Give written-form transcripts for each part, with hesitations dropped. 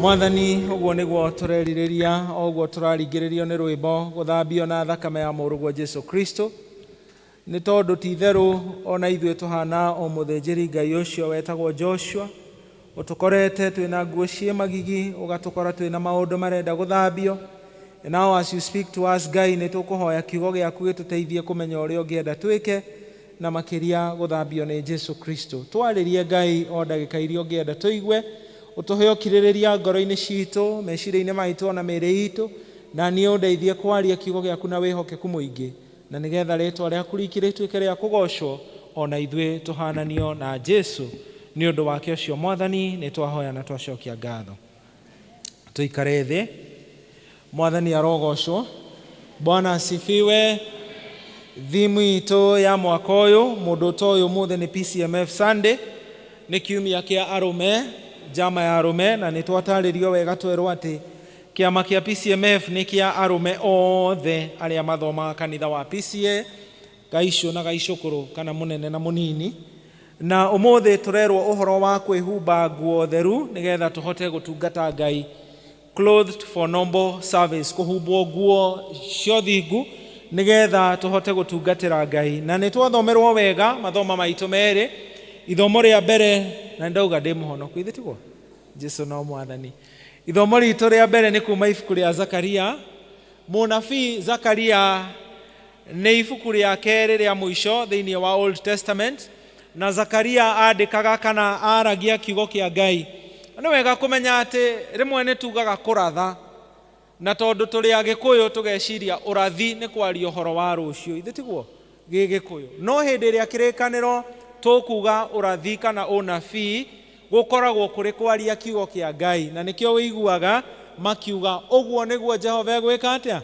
Mwathani uguo niguo tureririria oguo turaringiririo ni rwimbo guthambio na thakame ya mũrũguo Jesu Kristo ni tondu ti Theru ona ithuĩ tuhana o mũthĩnjĩri Ngai ũcio wetagwo Joshua utukorete twina nguo cie magigi ugatukora twina maundu marenda guthambio. And now as you speak to us, Ngai ni tukuhoya kiugo giaku gituteithie kumenya uria ungienda twike na makiria guthambio ni Jesu Kristo. Twaririe Ngai o ndagika iria ungienda tuigue, utuhe ukiririria ngoro-ini citu, meciria-ini maitu na mĩĩrĩ itu, na ni undeithie kwaria kiugo giaku na wihokeku muingi, na nigetha ritwa riaku rituike ria kugocwo ona ithuĩ tuhananio na Jesu. Ni undu wake ucio Mwathani ni twahoya na twacokia ngatho. Tuikare thĩ. Mwathani arogocwo. Bwana asifiwe. Thimu itu ya mwaka uyu mundu toyo muthe ni PCMF Sunday, ni kiumia kia arume, jama ya arume, na ni twataririo wega twerwo ati kiama kia PCMF ni kia arume othe aria mathoma kanitha wa PCA, gaisho na gaicukuru kana munene na munini. Na umuthi turerwo uhoro wa kwĩhumba nguo theru nigetha tuhote gutungata Ngai, clothed for noble service, kuhumbwo nguo cio thingu nigetha tuhote gutungatira Ngai. Na ni twathomerwo wega mathoma maitu meri. Ithomo ria mbere na ndauga ndi muhonoku ithe tiguo Jesu no Mwathani. Ithomo ritu ria mbere ni kuma ibuku ria Zakaria. Munabii Zakaria ni ibuku ria keri ria muico thiini wa Old Testament, na Zakaria andikaga kana aragia kiugo kia Ngai. Ni wega kumenya ati rimwe ni tugaga kuratha, na tondu turi Agikuyu tugeciria urathi ni kwaria uhoro wa rucio ithe tiguo Gikuyu. No hindi ria kirikaniro tukuga urathi kana unabii gukoragwo kuri kwaria kiugo kia Ngai, na nikio wiguaga makiuga uguo niguo Jehova egwika atia.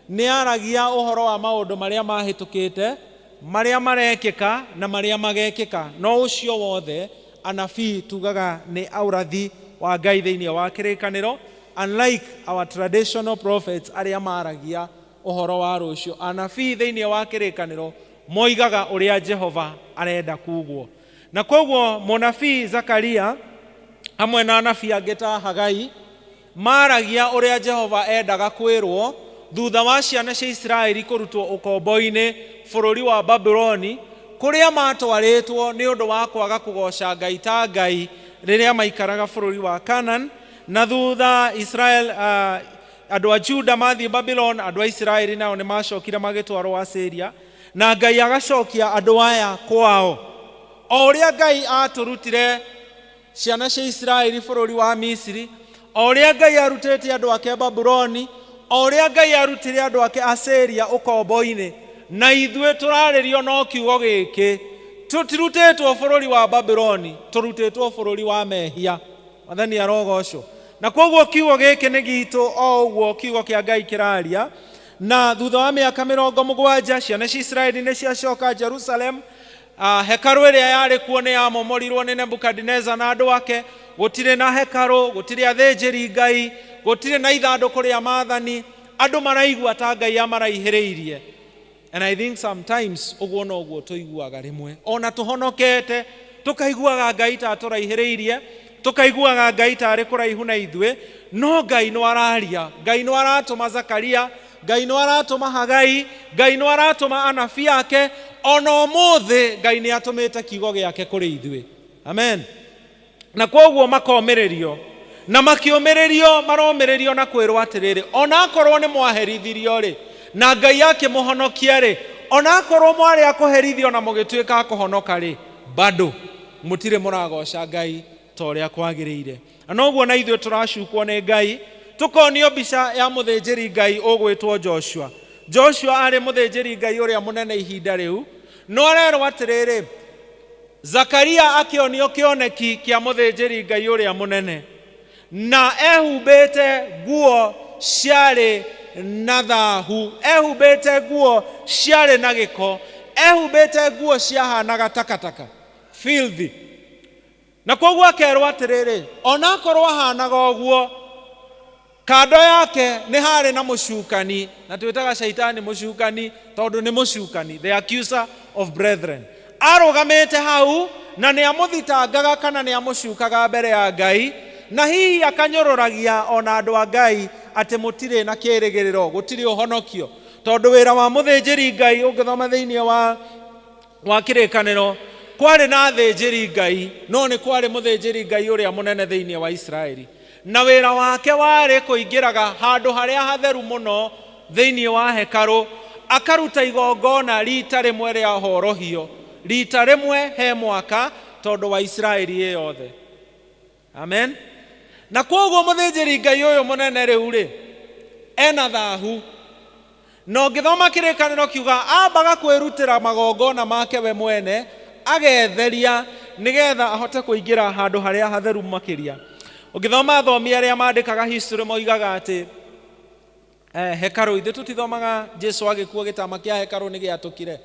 Ni aragia uhoro wa maundu maria mahitukite, maria marekika na maria magekika. No ucio wothe anabii tugaga ni aurathi wa Ngai thiini wa kirikaniro, unlike our traditional prophets aria maragia uhoro wa rucio. Anabii thiini wa kirikaniro moigaga uria Jehova arenda kugwo. Na koguo munabii Zakaria hamwe na anabii angĩ ta Hagai maragia uria Jehova endaga kwirwo thutha wa ciana cia Israeli kurutwo ukombo-ini bũrũri wa Babuloni, kuria matwaritwo ni undu wa kwaga kugoca Ngai ta Ngai riria maikaraga bũrũri wa Canaan. Na thutha Israel andu a Juda mathie Babylon, andu a Israeli nao ni macokire magitwarwo Asiria, na Ngai agacokia andu aya kwao. O uria Ngai aturutire ciana cia Israeli bũrũri wa Misiri, o uria Ngai arutite andu ake Babuloni, o uria Ngai arutire andu ake Asiria ukombo-ini, na ithuĩ turaririo no kiugo gĩkĩ. Tutirutĩtwo bũrũri wa Babuloni, turutĩtwo bũrũri wa mehia. Mwathani arogocwo. Na koguo kiugo gĩkĩ nĩ gitu o ũguo kiugo kĩa Ngai kĩraria. Na thutha wa mĩaka 70 ciana cia Israeli nĩ ciacoka Jerusalem. Hekaru ĩrĩa yarĩ kuo nĩ yamomorirwo nĩ Nebukadneza na andũ ake. Gũtirĩ na hekaru, gũtirĩ athĩnjĩri Ngai, gũtirĩ na ithandũkũ rĩa maathani. Andũ maraigua ta Ngai amaraihĩrĩirie. And I think sometimes uguo no uguo tuiguaga rimwe. Ona tuhonokete tukaiguaga Ngai ta turaihĩrĩirie, tukaiguaga Ngai ta ari kuraihu na ithuĩ. No Ngai no araria. Ngai no aratũma Zakaria, Ngai no aratũma Hagai, Ngai no aratũma anabii ake. Ona ũmũthĩ Ngai nĩ atũmĩte kiugo gĩake kũrĩ ithuĩ. Amen. Na koguo makomĩrĩrio, na makĩũmĩrĩrio maromĩrĩrio na kwĩrwo atĩrĩrĩ, ona akorwo nĩ mwaherithirio rĩ na Ngai akĩmũhonokia rĩ, ona akorwo mwarĩ akũherithio na mũgĩtuĩka akũhonoka rĩ, bado mũtirĩ mũragoca Ngai ta ũrĩa kwagĩrĩire. Na ũguo na ithuĩ tũracukwo nĩ Ngai, tukonio mbica ya mũthĩnjĩri Ngai ũgwĩtwo Joshua. Joshua arĩ mũthĩnjĩri Ngai ũrĩa mũnene ihinda rĩu. No arerwo atĩrĩrĩ, Zakaria akĩonio kĩoneki kĩa mũthĩnjĩri Ngai ũrĩa mũnene, na ehumbĩte nguo ciarĩ na thahu, ehumbĩte nguo ciarĩ na gĩko, ehumbĩte nguo ciahanaga takataka, filthy. Na koguo akerwo atĩrĩrĩ, ona akorwo ahanaga ũguo, kando yake nĩ harĩ na mũcukani, na twĩtaga shaitani mũcukani tondũ nĩ mũcukani, the accuser of brethren. Arũgamĩte hau na nĩ amũthitangaga kana nĩ amũcukaga mbere ya Ngai, na hihi akanyororagia ona andũ a Ngai atĩ mũtirĩ na kĩĩrĩgĩrĩro, gũtirĩ ũhonokio. Tondũ wĩra wa mũthĩnjĩri Ngai ũngĩthoma thĩinĩ wa kĩrĩkanĩro, kwarĩ na thĩnjĩri Ngai, no nĩ kwarĩ mũthĩnjĩri Ngai ũrĩa mũnene thĩinĩ wa Isiraeli, na wĩra wake warĩ kũingĩraga handũ harĩa hatheru mũno thĩinĩ wa hekarũ, akaruta igongona rita rĩmwe rĩa horohio, rita rĩmwe he mwaka, tondũ wa Isiraeli yothe. Amen. Na koguo mũthĩnjĩri Ngai ũyũ mũnene rĩu rĩ, ena thahu. Na ũngĩthoma kĩrĩkanĩro kiuga ambaga kwĩrutĩra magongona make we mwene, agetheria nĩgetha ahote kũingĩra handũ harĩa hatheru makĩria. Ũngĩthoma athomi arĩa mandĩkaga history moigaga atĩ hekarũ, ithe tutithomaga Jesu agĩkuo gĩtama kĩa hekarũ nĩ gĩatũkire.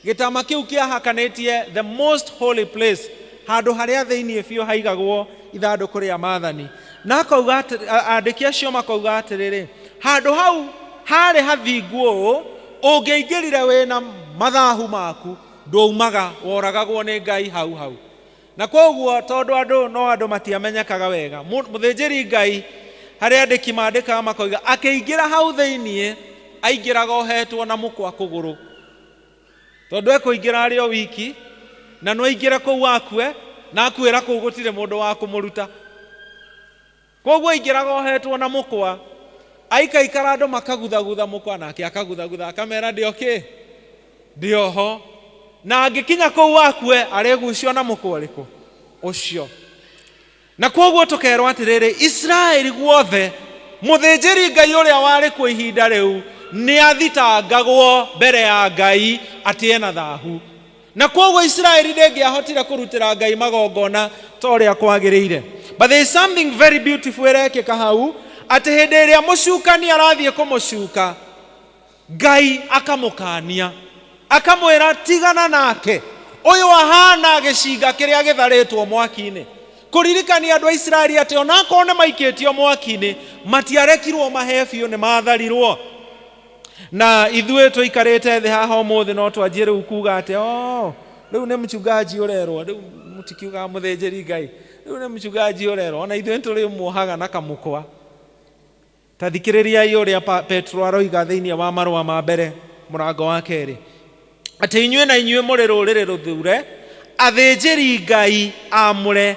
Gĩtama kĩu kĩahakanĩtie the most holy place, handũ harĩa thĩinĩ biũ haigagwo ithandũkũ rĩa maathani. Na akauga andĩki acio makauga atĩrĩrĩ, handũ hau harĩ hathingu ũũ, ũngĩingĩrire wĩna mathahu maku ndũumaga, woragagwo nĩ Ngai hau. Na koguo tondũ andũ matiamenyekaga wega, mũthĩnjĩri Ngai harĩa andĩki mandĩkaga makoiga akĩingĩra hau thĩinĩ aingĩraga ohetwo na mũkwa kũgũrũ, tondũ ekũingĩra arĩ o wiki, na no aingĩre kũu akue, na akuĩra kũu gũtirĩ mũndũ wa kũmũruta. Koguo aingĩraga ohetwo na mũkwa, aikaikara andũ makaguthagutha mũkwa, nake akaguthagutha akamera ndĩoho, na angĩkinya kũu akue aregucio na mũkwa ũrĩkũ ũcio. Na koguo tũkerwo atĩrĩrĩ, Isiraeli guothe mũthĩnjĩri Ngai ũrĩa warĩ kwa ihinda rĩu nĩ athitangagwo mbere ya Ngai atĩ ena thahu. Na koguo Isiraeli ndĩngĩahotire kũrutĩra Ngai magongona ta ũrĩa kwagĩrĩire. But there is something very beautiful ĩrekĩka hau, atĩ hĩndĩ ĩrĩa mũcukani arathiĩ kũmũcuka, Ngai akamũkania, akamwĩra tigana nake, ũyũ ahana gĩcinga kĩrĩa gĩtharĩtwo mwaki-inĩ. Kũririkania andũ a Isiraeli atĩ onakorwo nĩ maikĩtio mwaki-inĩ, matiarekirwo mahe biũ, nĩ matharirwo. Na ithuĩ tũikarĩte thĩ haha ũmũthĩ no twanjie rĩu kuuga atĩ rĩu nĩ mchungaji ũrerwo, rĩu mũtikiugaga mũthĩnjĩri Ngai, rĩu nĩ mchungaji ũrerwo, ona ithuĩ tũrĩ muohaga na kamũkwa. Ta thikĩrĩriai ũrĩa Petro aroiga thĩinĩ wa marũa ma mbere mũrango wa 2, atĩ inyuĩ na inyuĩ mũrĩ rũrĩrĩ rũthure, athĩnjĩri Ngai amũre,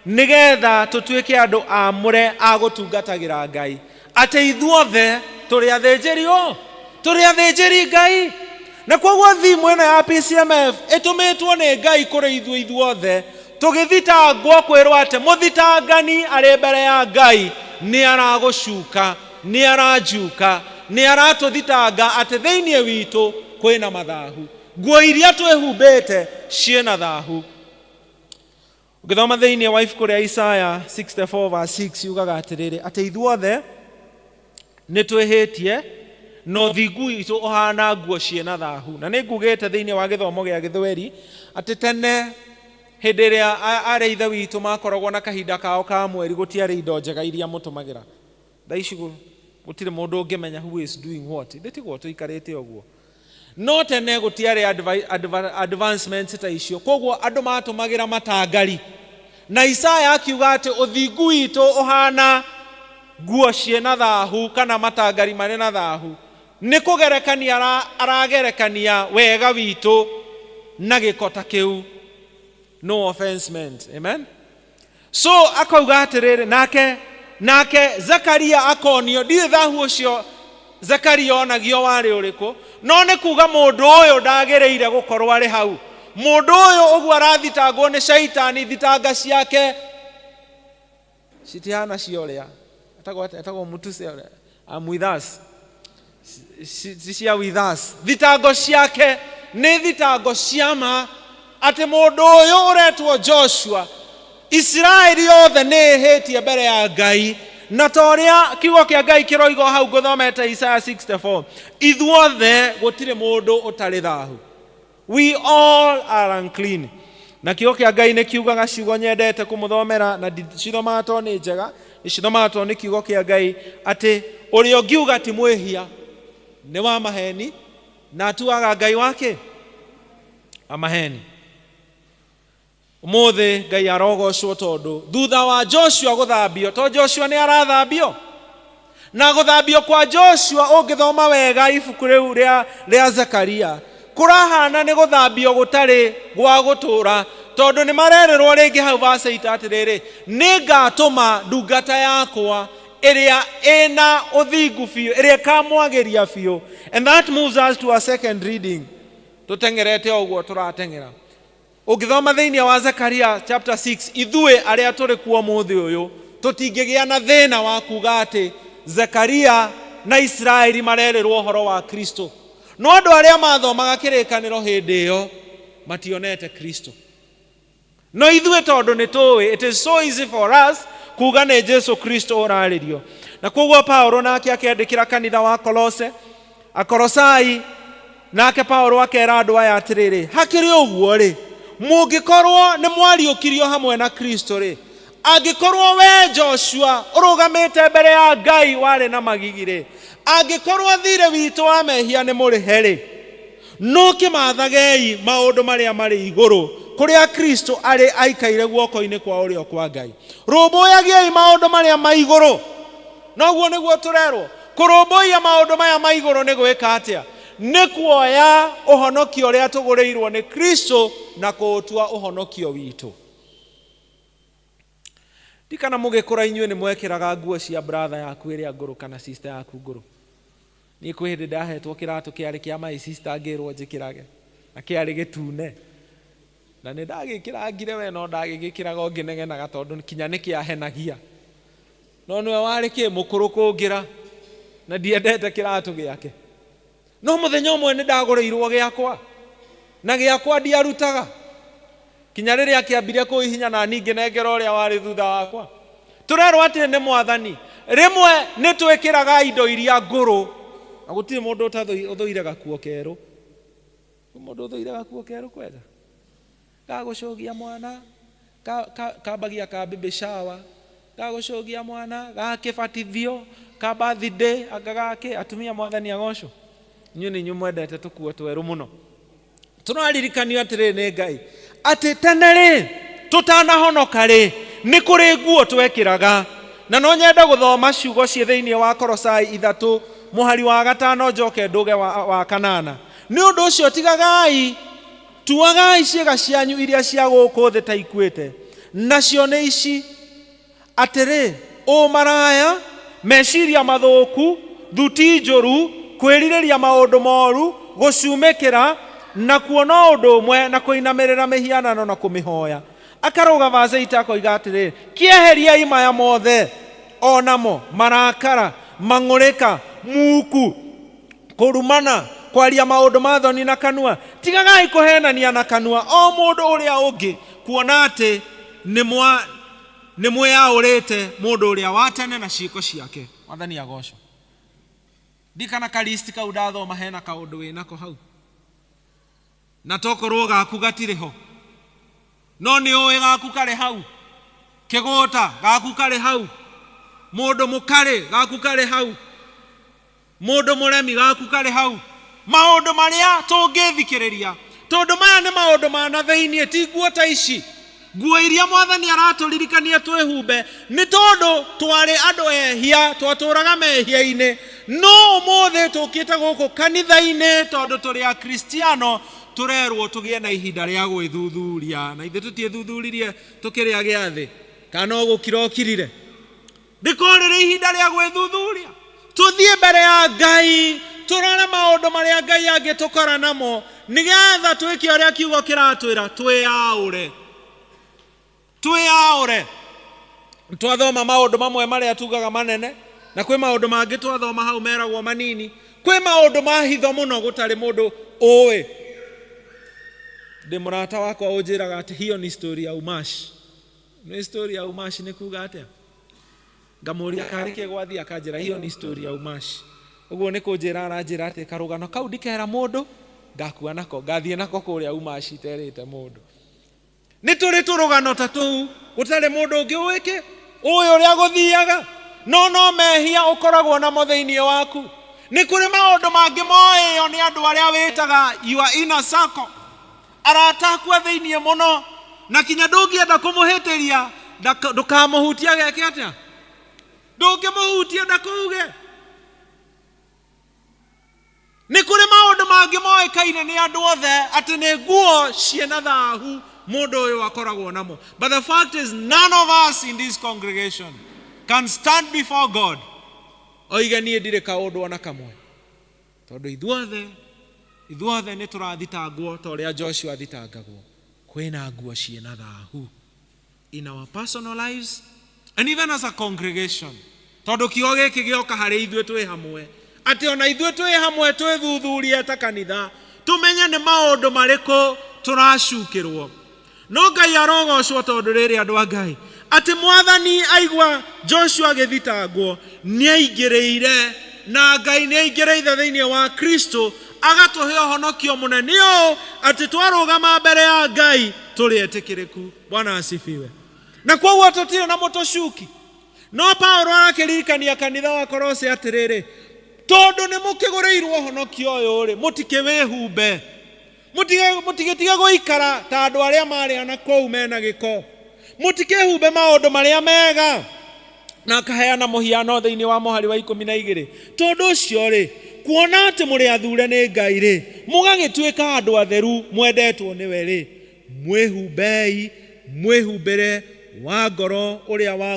nĩgetha tũtuĩke andũ amũre a gũtungatagĩra Ngai. Atĩ ithuothe tũrĩ athĩnjĩri Ngai. Na koguo thimu ĩno ya PCMF ĩtũmĩtwo nĩ Ngai kũrĩ ithuothe, tũgĩthitangwo kwĩrwo atĩ mũthitangani arĩ mbere ya Ngai nĩ aragũcuka, nĩ aranjuka, nĩ aratũthitanga atĩ thĩinĩ witũ kwĩna mathahu, nguo iria twĩhumbĩte ciĩna thahu. Ũngĩthoma thĩinĩ wa ibuku rĩa Isaya 64:6 yugaga atĩrĩrĩ, atĩ ithuothe nĩ twĩhĩtie na ũthingu witũ ũhana nguo ciĩna thahu. Na nĩ ngugĩte thĩinĩ wa gĩthomo gĩa Gĩthweri atĩ tene hĩndĩ ĩrĩa arĩa ithe witũ makoragwo na kahinda kao ka mweri, gũtiarĩ indo njega iria mũtũmagĩra. Thaa ici gũtirĩ mũndũ ũngĩmenya who is doing what, ndĩtigwo tũikarĩte ũguo. No tene gũtiarĩ advancements ta icio, koguo andũ matũmagĩra matangari. Na Isaya akiuga atĩ ũthingu witũ ũhana nguo ciĩna thahu, kana matangari marĩ na thahu. Nĩ kũgerekania aragerekania wega witũ na gĩko ta kĩu. No offense meant. Amen. So akauga atĩrĩrĩ, nake Zakaria akonio, ndiĩ thahu ũcio Zakaria onagio warĩ ũrĩkũ, no nĩ kuga mũndũ ũyũ ndagĩrĩire gũkorwo arĩ hau. Mũndũ ũyũ ũguo arathitangwo nĩ shaitani, thitanga ciake citihana ciorĩa, etagwo mutuse ũrĩa, I'm with us, cia with us. Thitango ciake nĩ thitango ciama, atĩ mũndũ ũyũ ũretwo Joshua, Isiraeli yothe nĩ ĩhĩtie mbere ya Ngai. Na torĩa kiugo kĩa Ngai kĩroiga hau ngũthomete Isaiah 64, ithuothe gũtirĩ mũndũ ũtarĩ thahu. We all are unclean. Na kiugo kĩa Ngai nĩ kiugaga ciugo nyendete kũmũthomera, na cithomaga to nĩ njega, cithomaga to nĩ kiugo kĩa Ngai, atĩ ũrĩa ũngiuga ti mwĩhia nĩ wa maheni, na atuaga Ngai wake amaheni. Umothe Ngai arogocwo tondu thutha wa Joshua guthambio, to Joshua ni arathambio na guthambio kwa Joshua ungithoma wega ibuku riu ria Zekaria kurahana ni guthambio gutari gwa gutura, tondu ni marererwo ringi hau verse 8 atiriri, ningatuma ndungata yakwa iria ena uthingu biu, iria kamwagiria biu. And that moves us to a second reading. Tutengerete oguo turatengera. Ungithoma thiini wa Zekaria chapter 6, ithue aria turi kuo muthi uyu tutingigia na thina wa kuga ati Zekaria na Israeli marererwo uhoro wa Kristo, no andu aria mathomaga kirikaniro hindi iyo mationete Kristo. No ithue tondu ni tuwi, it is so easy for us kuga ni Jesu Kristo uraririo. Na koguo Paulo nake akiandikira kanitha wa Akolosai, nake Paulo akera andu aya atiriri, hakiri uguo ri mungikorwo ni mwariukirio hamwe na Kristo ri, angikorwo we Joshua urugamite mbere ya Ngai wari na magigire, angikorwo thire witu wa mehia ni murihe ri, no kimathagei maundu maria mari iguru kuria Kristo ari aikaire guoko-ini kwa urio kwa Ngai. Rumbuyagiei maundu maria maiguru. Noguo niguo turerwo kurumbuia maundu maya maiguru ni gwika atia? Ni kuoya uhonokio uria tugurirwo ni Kristo na kuutua uhonokio witu. Dikana mugikura inyue ni mwekiraga nguo cia brother yaku iria nguru kana sister yaku nguru. Ni kwihindi ndahetwo kiratu kiari kia my sister ngirwo njikirage na kiari gitune, na ni ndagikirangire we no ndagigikiraga nginegenaga tondu kinya ni kiahenagia, no niwe wari ki mukuru kungira na ndiendete kiratu giake. No muthenya umwe ni ndagurirwo giakwa na giakwa ndiarutaga kinya riria akiambire kuihinya na ningi nengera uria wari thutha wakwa. Turerwo ati ni mwathani rimwe ni twikiraga indo iria nguru na gutiri mundu uthoire gakuo keru. Mundu uthoire gakuo keru kwega gagucogia mwana kambagia ka baby shower, gagucogia mwana gakibatithio ka birthday agagake atumia mwathani agocwo. Nyu ni nyu mwendete tukuo tweru muno. Turaririkanio atiri ni Ngai ati tene ri tutanahonoka ri ni kuri nguo twekiraga. Na no nyenda guthoma ciugo cie thiini wa Kolosai 3 muhari wa 5 njoke nduge wa 8. Ni undu ucio tigagai tuagai ciega cianyu iria cia guku thi ta ikuite, nacio ni ici atiri umaraya, meciria mathuku, thuti njuru, kwiririria maundu moru, gucumikira na kuona undu umwe na kuinamirira mihianano na kumihoya. Akaruga verse 8 akoiga atiri, kieheriai maya mothe, onamo marakara, mang'urika, muku, kurumana, kwaria maundu mathoni na kanua. Tigagai kuhenania na kanua o mundu uria ungi, kuona ati ni mweyaurite mundu uria watene na ciiko ciake. Mwathani agocwo. Ndikana kalisti kau ndathoma hena kaundu winako hau, na tokorwo gaku gatiriho, no ni uwi gaku kari hau, kiguta gaku kari hau, mundu mukari gaku kari hau, mundu muremi gaku kari hau. Maundu maria tungithikiriria tondu maya ni maundu mana thiini, ti nguo ta ici. Nguo iria mwathani araturirikania twihumbe ni tondu twari andu ehia, twaturaga mehia-ini, no umuthi tukite guku kanitha-ini tondu turi a Kristiano turerwo tugie na ihinda ria gwithuthuria. Na ithe tutiethuthuririe tukiri a giathi kana gukirokirire, ndikorire ihinda ria gwithuthuria, tuthie mbere ya Ngai turore maundu maria Ngai angitukora namo, nigetha twike uria kiugo kiratwira twiaure. Twathoma maundu mamwe maria tugaga manene, na kwi maundu mangi twathoma hau meragwo manini. Kwi maundu mahitho muno gutari mundu uwi. Ndi murata wakwa unjiraga ati hiyo ni story ya umashi. Ni story ya umashi ni kuga atia? Ngamuria karike gwathi akanjira hiyo ni story ya umashi. Uguo ni kunjira aranjira ati karugano kau ndikera mundu ngakua nako, ngathie nako kuria umashi terite mundu. Ni turi turugano ta tuu gutari mundu ungi uwike uyu uria guthiaga, no mehia ukoragwo na mothiini waku. Ni kuri maundu mangi moyo ni andu aria witaga your inner circle, arata kwa thiini muno, na kinya ndũngĩenda kũmũhĩtĩria ndũkamũhutia geke atĩa, ndũngĩmũhutia ndakuge. Nĩ kũrĩ maũndũ mangĩ moĩkaine nĩ andũ othe atĩ nĩ nguo ciĩna thaahu mũndũ ũyũ akoragwo namo. But the fact is, none of us in this congregation can stand before God oige niĩ ndirĩ kaũndũ ona kamwe, tondũ ithuothe nĩ tũrathitangwo ta ũrĩa Joshua athitangagwo. Kwĩna nguo ciĩna thaahu in our personal lives and even as a congregation, tondũ kiugo gĩkĩ gĩoka harĩ ithuĩ twĩ hamwe, atĩ ona ithuĩ twĩ hamwe twĩthuthurie ta kanitha, tũmenye nĩ maũndũ marĩkũ tũracukĩrwo. No Ngai arogocwo tondũ rĩrĩ andũ a Ngai, atĩ Mwathani aigua Joshua agĩthitangwo nĩaingĩrĩire, na Ngai nĩaingĩrĩire thĩinĩ wa Kristo, agatũhe ũhonokio mũnene ũũ atĩ twarũgama mbere ya Ngai tũrĩ etĩkĩrĩku. Bwana asifiwe. Na koguo tũtirĩ na mũtũcuki. No Paulo arakĩririkania kanitha wa Kolose atĩrĩrĩ, tondũ nĩ mũkĩgũrĩirwo ũhonokio ũyũ rĩ, mũtikĩwĩhumbe, mũtigĩtige gũikara ta andũ arĩa marĩ na kũu mena gĩko, mũtikĩhumbe maũndũ marĩa mega. Na akaheana mũhiano thĩinĩ wa mũhari wa 12. Tondũ ũcio rĩ, kuona atĩ mũrĩ athure nĩ Ngai rĩ, mũgagĩtuĩka andũ atheru mwendetwo nĩwe rĩ, mwĩhumbei mwĩhumbĩre wa ngoro ũrĩa wa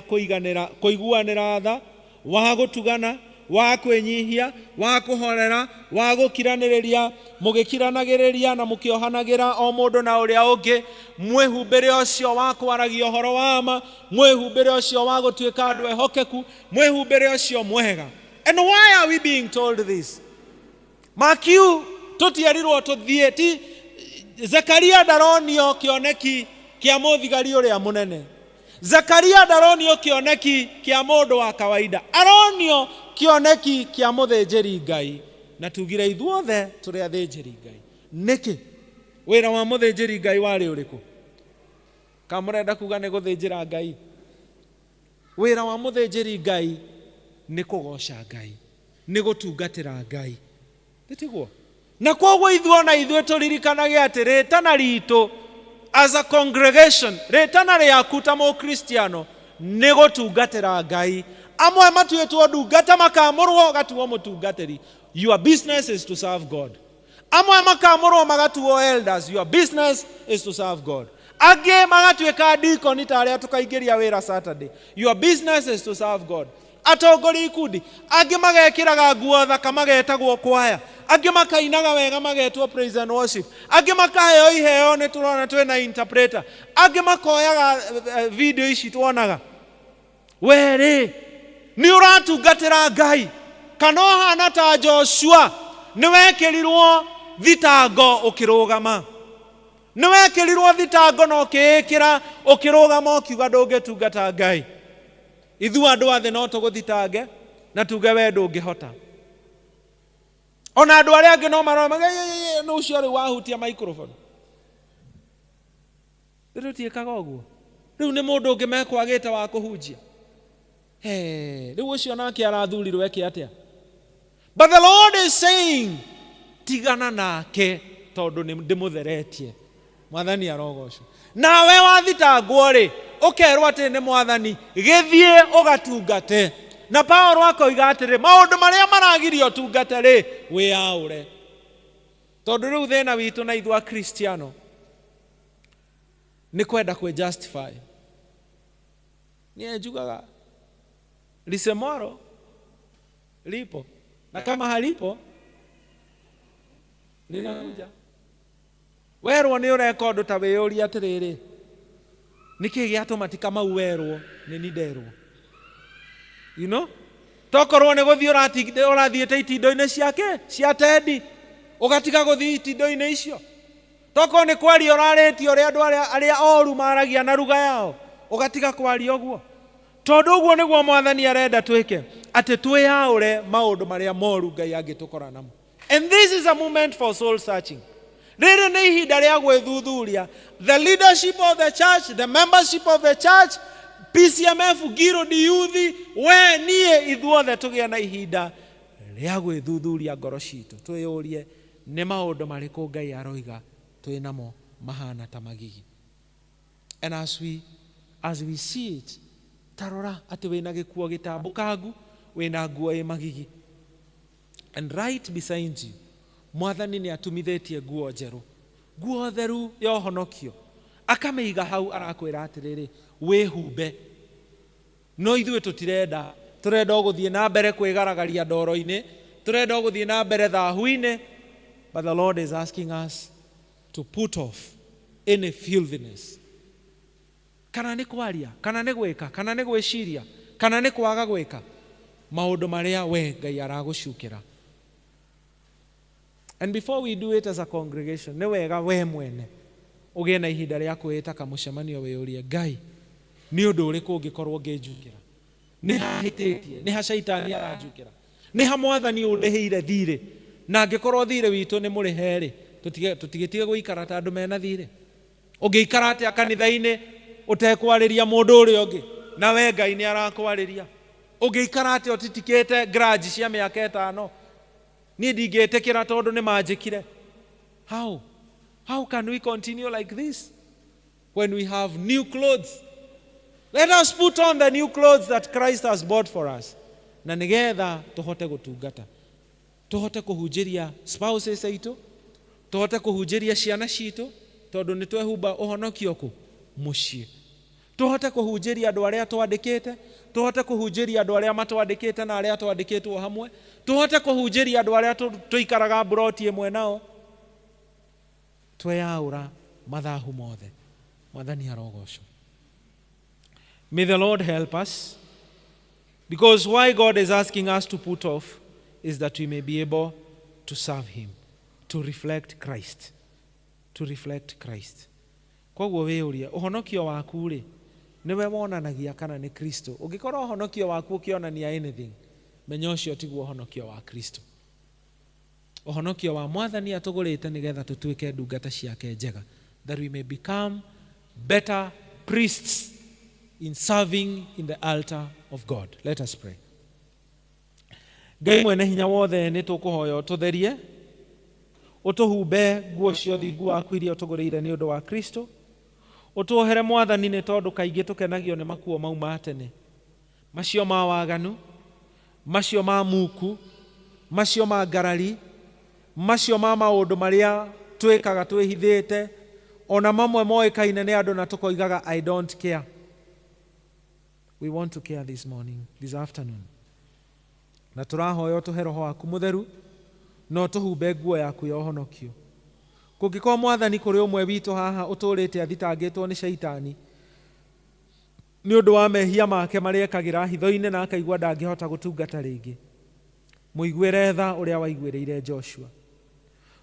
kũiguanĩra tha, wa gũtugana, wa kwĩnyihia, wa kũhorera, wa gũkiranĩrĩria, mũgĩkiranagĩrĩria na mũkĩohanagĩra o mũndũ na ũrĩa ũngĩ, mwĩhumbĩre ũcio wa kwaragia ũhoro wa ma, mwĩhumbĩre ũcio wa gũtuĩka andũ ehokeku, mwĩhumbĩre ũcio mwega. And why are we being told this? Makiu tũtierirwo tũthiĩ, ti Zekaria ndaronio kĩoneki kĩa mũthigari ũrĩa mũnene, Zekaria ndaronio kĩoneki kĩa mũndũ wa kawaida, aronio kĩoneki kĩa mũthĩnjĩri Ngai. Na tugire ithuothe tũrĩ athĩnjĩri Ngai. Nĩkĩ wĩra wa mũthĩnjĩri Ngai warĩ ũrĩkũ? Kamũrenda kuga nĩ gũthĩnjĩra Ngai? Wĩra wa mũthĩnjĩri Ngai nĩ kũgoca Ngai, nĩ gũtungatĩra Ngai. Nĩtiguo. Na koguo ithuĩ tũririkanage atĩ rĩtana ritũ as a congregation, rĩtana rĩaku ta mũkristiano nĩ gũtungatĩra Ngai. Amwe matuĩtwo ndungata makamũrwo gatuo mũtungatĩri. Your business is to serve God. Amwe makamũrwo magatuo elders. Your business is to serve God. Angĩ magatuĩka deacon ta arĩa tũkaingĩria wĩra Saturday. Your business is to serve God. Atongori ikundi, angĩ magekĩraga nguo thaka magetagwo kwaya, angĩ makainaga wega magetwo praise and worship, angĩ makaheo iheo nĩ tũrona twĩna interpreter, angĩ makoyaga video ici tuonaga. Were nĩ ũratungatĩra Ngai kana ũhana ta Joshua nĩ wekĩrirwo thitango ũkĩrũgama? Nĩ wekĩrirwo thitango na ũkĩĩkĩra ũkĩrũgama ũkiuga ndũngĩtungata Ngai? Ithuĩ andũ a thĩ no tũgũthitange na tuge we ndũngĩhota. Ona andũ arĩa angĩ no maroma nĩ ũcio rĩu wahutia microphone. Rĩu tiĩkaga ũguo. Rĩu nĩ mũndũ ũngĩ mekwagĩte wa kũhunjia. Rĩu ũcio nake arathurirwo eke atĩa? But the Lord is saying, tigana nake tondũ nĩ ndĩmũtheretie. Mwathani arogocwo. Nawe wathitangwo rĩ, ũkerwo atĩ nĩ Mwathani, gĩthiĩ ũgatungate. Na Paulo akoiga atĩrĩ, maũndũ marĩa maragirio tungate rĩ, wĩaũre. Tondũ rĩu thĩna witũ na ithuĩ Akristiano nĩ kwenda kwĩjustify. Niĩ njugaga lisemwaro lipo, na kama halipo linakuja. Werwo nĩ ũreka ũndũ ta wĩyũria atĩrĩrĩ, nĩkĩ gĩatũma ti kama werwo nĩ ni nderwo? You know? Tokorwo nĩ gũthiĩ ũrathiĩte itindo-inĩ ciake cia tendi, ũgatiga gũthiĩ itindo-inĩ icio. Tokorwo nĩ kwaria ũrarĩtio ũrĩa andũ arĩa oru maragia na ruga yao, ũgatiga kwaria ũguo. Tondũ ũguo nĩguo Mwathani arenda twĩke, atĩ twĩyaũre maũndũ marĩa moru Ngai angĩtũkora namo. And this is a moment for soul searching. Rĩrĩ nĩ ihinda rĩa gwĩthuthuria. The leadership of the church, the membership of the church, PCMF, Giro, Youth, we niĩ ithuothe tũgĩa na ihinda rĩa gwĩthuthuria ngoro citũ. Twĩyũrie nĩ maũndũ marĩkũ Ngai aroiga twĩ namo mahana ta magigi. And as we see it, tarora ati wina gikuo gitambukangu, wina nguo ĩ magigi. And right beside you, Mwathani nĩ atumithitie nguo njerũ, nguo theru ya ũhonokio. Akamĩiga hau, arakwĩra atĩrĩrĩ, wĩhumbe. No ithuĩ turenda gũthiĩ na mbere kwĩgaragaria ndoro-inĩ, turenda gũthiĩ na mbere thahu-inĩ. But the Lord is asking us to put off any filthiness. Kana nĩ kwaria, kana nĩ gwĩka, kana nĩ gwĩciria, kana nĩ kwaga gwĩka maũndũ marĩa we Ngai aragũcukĩra. And before we do it as a congregation, nĩ wega we mwene ũgĩe na ihinda rĩa kwĩĩta kamũcemanio wĩyũrie, Ngai, nĩ ũndũ ũrĩkũ ũngĩkorwo ngĩnjukĩra? Nĩ hahĩtĩtie, nĩ ha Shaitani aranjukĩra, nĩ ha Mwathani ũndĩhĩire thirĩ, na angĩkorwo thirĩ witũ nĩ mũrĩhe-rĩ, tũtigĩtige gũikara ta andũ mena thirĩ. Ũngĩikara atĩa kanitha-inĩ ũtekwarĩria mũndũ ũrĩa ũngĩ, na we Ngai nĩ arakwarĩria? Ũngĩikara atĩa ũtitikĩte grudge cia mĩaka 5? Niĩ ndingĩtĩkĩra tondũ nĩ manjĩkire. How can we continue like this when we have new clothes? Let us put on the new clothes that Christ has bought for us. Na nĩgetha tũhote gũtungata, tũhote kũhunjĩria spouses aitũ, tũhote kũhunjĩria ciana citũ, tondũ nĩ twehumba ũhonokio kũ? Mũciĩ. Tũhote kũhunjĩria andũ arĩa twandĩkĩte, tũhote kũhunjĩria andũ arĩa matwandĩkĩte na arĩa twandĩkĩtwo hamwe, tũhote kũhunjĩria andũ arĩa tũikaraga buroti ĩmwe nao. Tweyaũra mathahu mothe. Mwathani arogocwo. May the Lord help us, because why God is asking us to put off is that we may be able to serve Him, to reflect Christ. To reflect Christ. Koguo wĩyũrie, ũhonokio waku-rĩ, nĩwe wonanagia kana nĩ Kristo. Ũngĩkorwo ũhonokio waku ũkĩonania anything, menya ũcio tiguo ũhonokio wa Kristo. Ũhonokio wa Mwathani atũgũrĩte nĩgetha tũtuĩke ndungata ciake njega, that we may become better priests in serving in the altar of God. Let us pray. Ngai mwene hinya wothe nĩ tũkũhoya ũtũtherie, ũtũhumbe nguo cia ũthingu waku iria ũtũgũrĩire nĩ ũndũ wa Kristo. Ũtuohere Mwathani nĩ tondũ kaingĩ tũkenagio nĩ makuo mau ma tene, macio ma waganu, macio ma muku, macio ma ngarari, macio ma maũndũ marĩa twĩkaga twĩhithĩte, ona mamwe moĩkaine nĩ andũ na tũkoigaga I don't care. We want to care this morning, this afternoon. Na tũrahoya ũtũhe Roho waku Mũtheru, no tũhumbe nguo yaku ya ũhonokio. Kũngĩkorwo Mwathani kũrĩ ũmwe witũ haha ũtũrĩte athitangĩtwo nĩ Shaitani nĩ ũndũ wa mehia make marĩa ekagĩra hitho-inĩ na akaigua ndangĩhota gũtungata rĩngĩ, mũiguĩre tha ũrĩa waiguĩrĩire Joshua.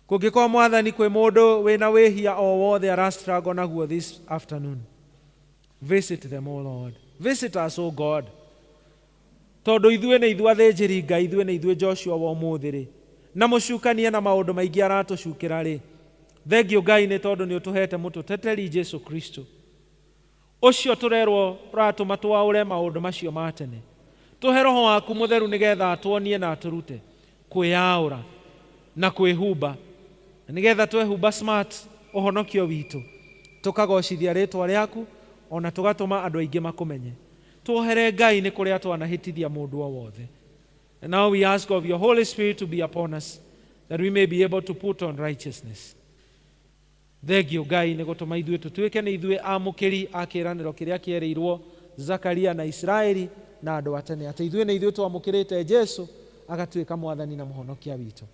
Kũngĩkorwo Mwathani kwĩ mũndũ wĩna wĩhia o wothe arastruggle naguo this afternoon, visit them, O Lord. Visit us, O God. Tondũ ithuĩ nĩ ithuĩ athĩnjĩri Ngai, ithuĩ nĩ ithuĩ Joshua wa ũmũthĩ-rĩ, na mũcukanie na maũndũ maingĩ aratũcukĩra-rĩ, thengio Ngai nĩ tondũ nĩ ũtũhete mũtũteteri Jesu Kristo. Ũcio tũrerwo ũratũma twaũre maũndũ macio ma tene. Tũhe Roho waku Mũtheru nĩgetha atuonie na atũrute kwĩyaũra na kwĩhumba, nĩgetha twehumba smart ũhonokio witũ, tũkagocithia rĩtwa rĩaku, ona tũgatũma andũ aingĩ makũmenye. Tuohere Ngai nĩ kũrĩa twanahĩtithia mũndũ o wothe. And now we ask of your Holy Spirit to be upon us, that we may be able to put on righteousness. Thengio Ngai nĩ gũtũma ithuĩ tũtuĩke nĩ ithuĩ amũkĩri a kĩĩranĩro kĩrĩa kĩerĩirwo Zakaria na Israeli na andũ a tene, atĩ ithuĩ nĩ ithuĩ twamũkĩrĩte Jesu agatuĩka Mwathani na mũhonokia witũ.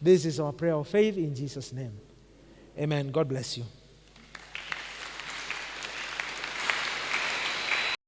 This is our prayer of faith in Jesus' name. Amen. God bless you.